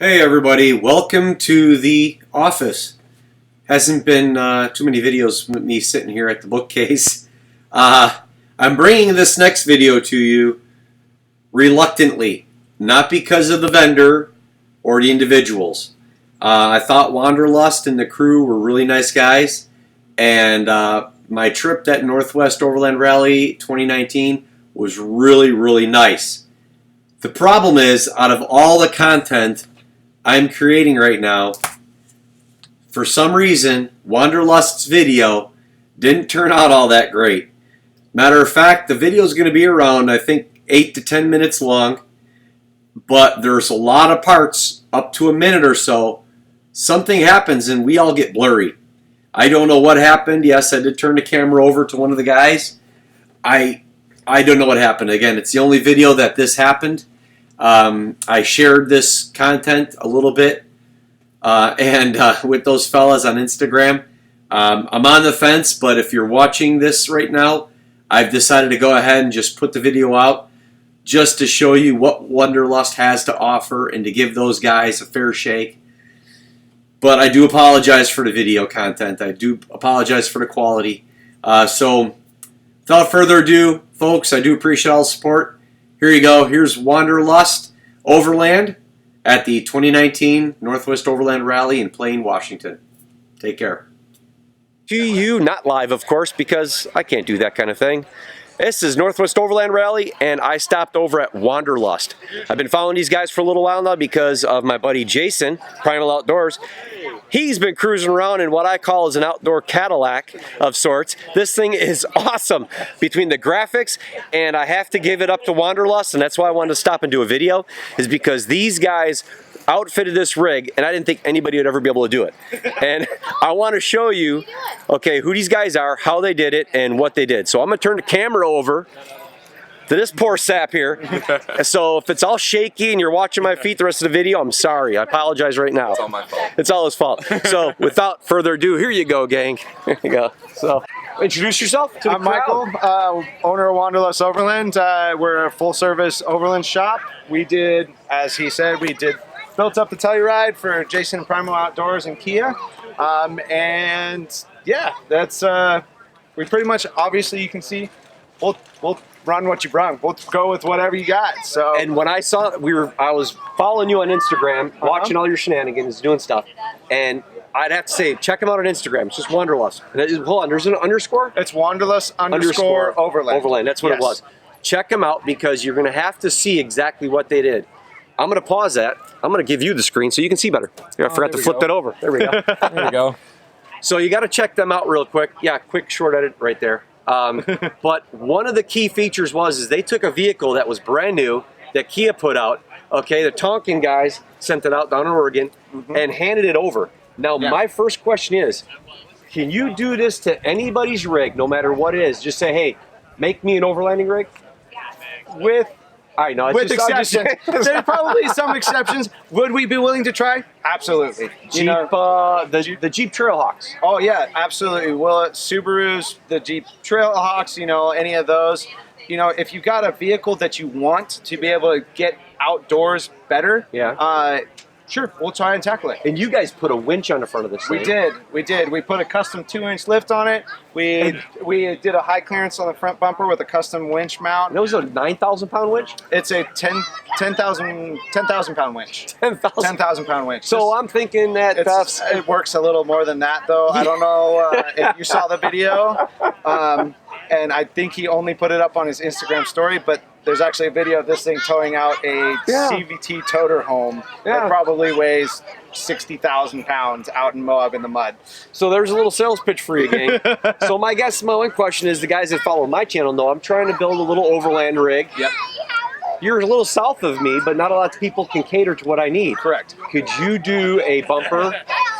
Hey everybody, welcome to the office. Hasn't been too many videos with me sitting here at the bookcase. I'm bringing this next video to you reluctantly, not because of the vendor or the individuals. I thought Wanderlust and the crew were really nice guys, and my trip at Northwest Overland Rally 2019 was really nice. The problem is, out of all the content I'm creating right now, for some reason, Wanderlust's video didn't turn out all that great. Matter of fact, the video is going to be around, I think, 8 to 10 minutes long, but there's a lot of parts, up to a minute or so. Something happens and we all get blurry. I don't know what happened. Yes, I did turn the camera over to one of the guys. I don't know what happened. Again, it's the only video that this happened. I shared this content a little bit with those fellas on Instagram. I'm on the fence, but if you're watching this right now, I've decided to go ahead and just put the video out just to show you what Wanderlust has to offer and to give those guys a fair shake. But I do apologize for the video content. I do apologize for the quality. So without further ado, folks, I do appreciate all the support. Here you go. Here's Wanderlust Overland at the 2019 Northwest Overland Rally in Plain, Washington. Take care. To you, not live, of course, because I can't do that kind of thing. This is Northwest Overland Rally, and I stopped over at Wanderlust. I've been following these guys for a little while now because of my buddy Jason, Primal Outdoors. He's been cruising around in what I call is an outdoor Cadillac of sorts. This thing is awesome between the graphics, and I have to give it up to Wanderlust, and that's why I wanted to stop and do a video, is because these guys outfitted this rig, and I didn't think anybody would ever be able to do it. And I want to show you, okay, who these guys are, how they did it, and what they did. So I'm going to turn the camera over to this poor sap here. So if it's all shaky and you're watching my feet the rest of the video, I'm sorry. I apologize right now. It's all my fault. It's all his fault. So without further ado, here you go, gang. Here you go. So introduce yourself to the I'm crowd. Michael, owner of Wanderlust Overland. We're a full-service Overland shop. We did, as he said, built up the Telluride for Jason and Primal Outdoors and Kia. And yeah, that's, we pretty much, obviously you can see, we'll run what you brung. We'll go with whatever you got. So. And when I saw I was following you on Instagram, watching all your shenanigans, doing stuff, and I'd have to say, check him out on Instagram. It's just Wanderlust. Hold on, there's an underscore? It's Wanderlust _Overland. Overland, that's what it was. Check them out because you're going to have to see exactly what they did. I'm going to pause that. I'm going to give you the screen so you can see better. I forgot to flip that over. There we go. There we go. So you got to check them out real quick. Yeah, quick short edit right there. But one of the key features is they took a vehicle that was brand new that Kia put out. Okay, the Tonkin guys sent it out down in Oregon and handed it over. Now, my first question is, can you do this to anybody's rig, no matter what it is? Just say, hey, make me an overlanding rig? With exceptions. There's probably some exceptions. Would we be willing to try? Absolutely. Jeep, the Jeep Trailhawks. Oh yeah, absolutely. Well, Subarus, the Jeep Trailhawks, any of those. If you got a vehicle that you want to be able to get outdoors better, sure, we'll try and tackle it. And you guys put a winch on the front of this thing. We did. We put a custom 2-inch lift on it. We did a high clearance on the front bumper with a custom winch mount. And it was a 9,000-pound winch? It's a 10,000 pound winch. 10,000 pound winch. So I'm thinking that it works a little more than that, though. I don't know if you saw the video. And I think he only put it up on his Instagram story, but there's actually a video of this thing towing out a CVT toter home that probably weighs 60,000 pounds out in Moab in the mud. So there's a little sales pitch for you, gang. So my one question is, the guys that follow my channel know I'm trying to build a little overland rig. Yep. You're a little south of me, but not a lot of people can cater to what I need. Correct. Could you do a bumper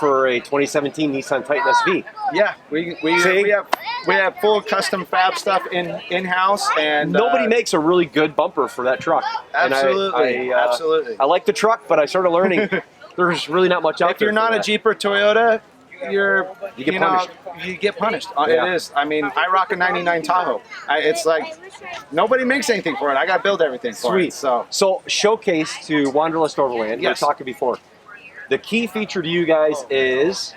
for a 2017 Nissan Titan SV? Yeah, we have full custom fab stuff in-house, and nobody makes a really good bumper for that truck. Absolutely, absolutely. I like the truck, but I started learning there's really not much out there. If you're not a Jeep or Toyota, You get punished. You get punished. Yeah. It is. I mean, I rock a '99 Tahoe. It's like nobody makes anything for it. I got to build everything for it. Sweet. So showcase to Wanderlust Overland. Yes. We were talking before. The key feature to you guys is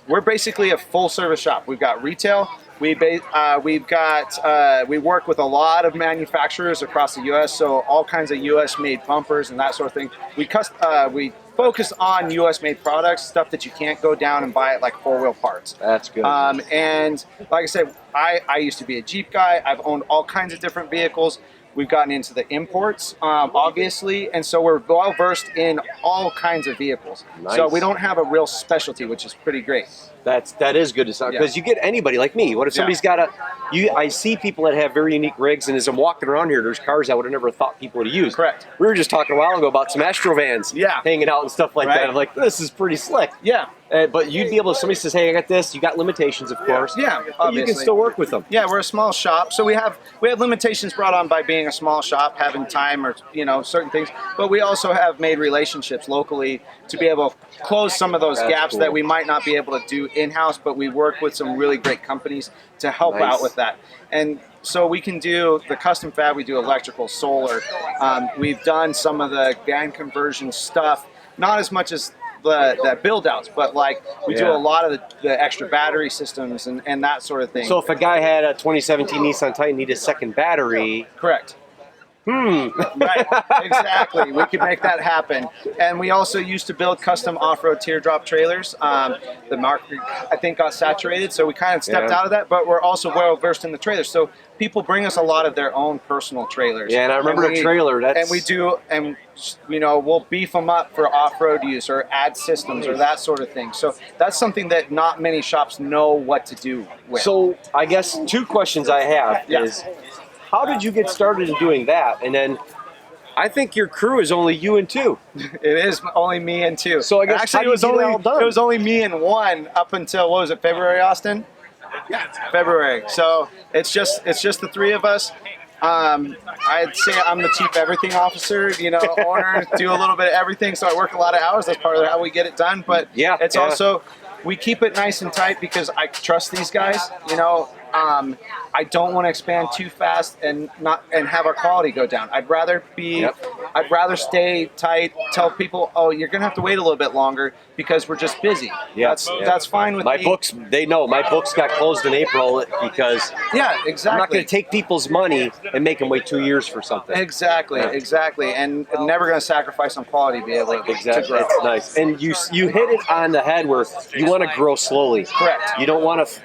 we're basically a full service shop. We've got retail. We work with a lot of manufacturers across the U.S. So all kinds of U.S. made bumpers and that sort of thing. We focus on U.S. made products, stuff that you can't go down and buy at like 4-wheel parts. That's good. And like I said, I used to be a Jeep guy. I've owned all kinds of different vehicles. We've gotten into the imports, obviously, and so we're well versed in all kinds of vehicles. Nice. So we don't have a real specialty, which is pretty great. That is good to sound, because you get anybody like me. What if somebody's got I see people that have very unique rigs, and as I'm walking around here, there's cars I would have never thought people would use. Correct. We were just talking a while ago about some Astro vans, hanging out and stuff like that. I'm like, this is pretty slick. Yeah. But you'd be able, if somebody says, hey, I got this, you got limitations, of course. Yeah, but you can still work with them. Yeah, we're a small shop, so we have limitations brought on by being a small shop, having time or certain things. But we also have made relationships locally to be able to close some of those gaps that we might not be able to do in-house. But we work with some really great companies to help out with that. And so we can do the custom fab. We do electrical, solar. We've done some of the van conversion stuff, not as much as the build outs, but like we do a lot of the extra battery systems and that sort of thing. So if a guy had a 2017 Nissan Titan, needed a second battery. Correct. Right, exactly. We could make that happen. And we also used to build custom off-road teardrop trailers. The market, I think, got saturated, so we kind of stepped out of that, but we're also well versed in the trailers. So people bring us a lot of their own personal trailers. Yeah, and I remember the trailer. And we do, and we'll beef them up for off-road use or add systems or that sort of thing. So that's something that not many shops know what to do with. So I guess 2 questions I have is, how did you get started in doing that? And then I think your crew is only you and 2. It is only me and 2. So I guess actually it was only me and 1 up until, what was it, February, Austin? February. So it's just the 3 of us. I'd say I'm the chief everything officer, owner, do a little bit of everything. So I work a lot of hours. That's part of how we get it done. But it's also, we keep it nice and tight because I trust these guys, I don't want to expand too fast and have our quality go down. I'd rather stay tight, tell people, oh, you're gonna have to wait a little bit longer because we're just busy. That's fine with my me. books. They know my books got closed in April because exactly. I'm not going to take people's money and make them wait 2 years for something. Exactly, and I'm never going to sacrifice on quality to be able to grow. It's nice, and you hit it on the head where you want to grow slowly. Correct. You don't want to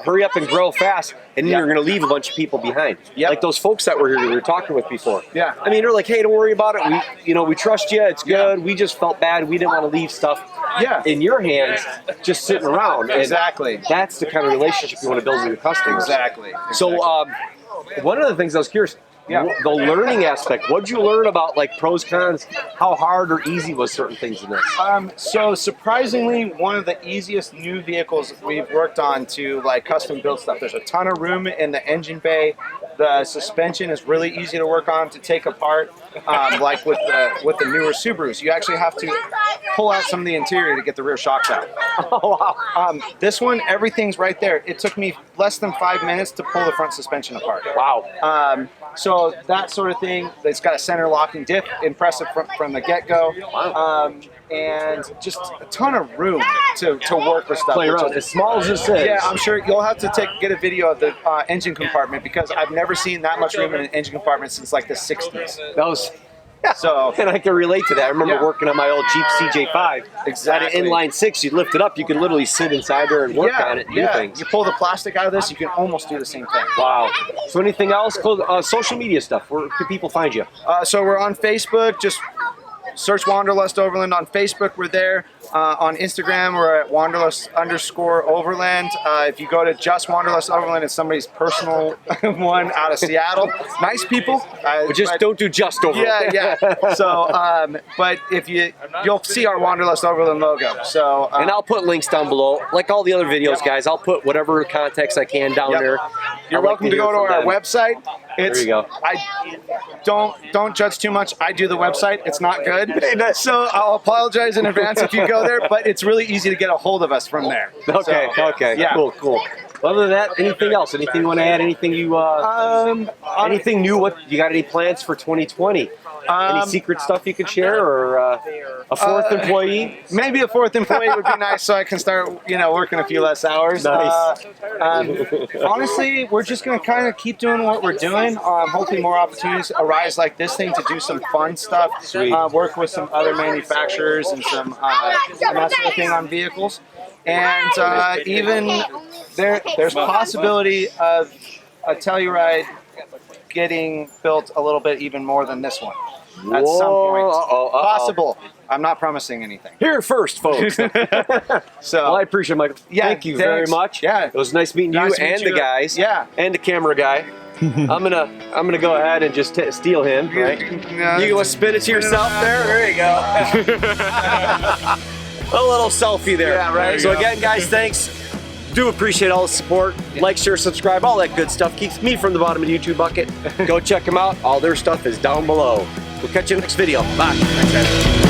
hurry up and grow fast, and then you're going to leave a bunch of people behind. Like those folks that were here, we were talking with before. Yeah. I mean, they're like, hey, don't worry about it. We trust you. It's good. We just felt bad. We didn't want to leave stuff in your hands just sitting around. Exactly. And that's the kind of relationship you want to build with your customers. Exactly. So one of the things I was curious, the learning aspect, what did you learn about like pros, cons? How hard or easy was certain things in this? So surprisingly, one of the easiest new vehicles we've worked on to like custom build stuff. There's a ton of room in the engine bay. The suspension is really easy to work on, to take apart. Like with the newer Subarus, you actually have to pull out some of the interior to get the rear shocks out. Oh wow! This one, everything's right there. It took me less than 5 minutes to pull the front suspension apart. Wow! So that sort of thing. It's got a center locking diff, impressive from the get-go. Wow. And just a ton of room to work with stuff. Play around. As small as this is. Yeah, I'm sure you'll have to get a video of the engine compartment because I've never seen that much room in an engine compartment since like the 60s. That was. So, and I can relate to that. I remember working on my old Jeep CJ5. Exactly. At an inline 6, you lift it up, you can literally sit inside there and work on it and do things. You pull the plastic out of this, you can almost do the same thing. Wow. So anything else? Social media stuff, where can people find you? So we're on Facebook, just search Wanderlust Overland on Facebook, we're there. On Instagram, we're at Wanderlust_Overland. If you go to just Wanderlust Overland, it's somebody's personal one out of Seattle. Nice people. But just don't do just Overland. Yeah. So, but if you'll see our Wanderlust Overland logo. So, and I'll put links down below, like all the other videos, guys. I'll put whatever context I can down there. You're welcome to go to our website, There you go. I don't judge too much. I do the website. It's not good. So I'll apologize in advance if you go there, but it's really easy to get a hold of us from there. Okay, So, okay. Yeah. Cool. Other than that, anything else? Anything you want to add? Anything you anything new? What you got? Any plans for 2020? Any secret stuff you could share, or a fourth employee? Maybe a fourth employee would be nice, so I can start, working a few less hours. Nice. Honestly, we're just going to kind of keep doing what we're doing. Hopefully, more opportunities arise like this thing to do some fun stuff. Sweet. Work with some other manufacturers and some that sort of thing on vehicles, and even there's possibility of a Telluride getting built a little bit even more than this one at some point. Possible. I'm not promising anything. Here first, folks. So Well, I appreciate it, Michael. Yeah, Thank you very thanks. much. Yeah. It was nice meeting Nice you to meet and you. the guys. Yeah. And the camera guy. I'm gonna go ahead and just steal him. Right. You want to spin it to yourself there? There you go. A little selfie there. Yeah, right. So again, guys, thanks. Do appreciate all the support. Like, share, subscribe, all that good stuff. Keeps me from the bottom of the YouTube bucket. Go check them out. All their stuff is down below. We'll catch you in the next video. Bye. Thanks, guys.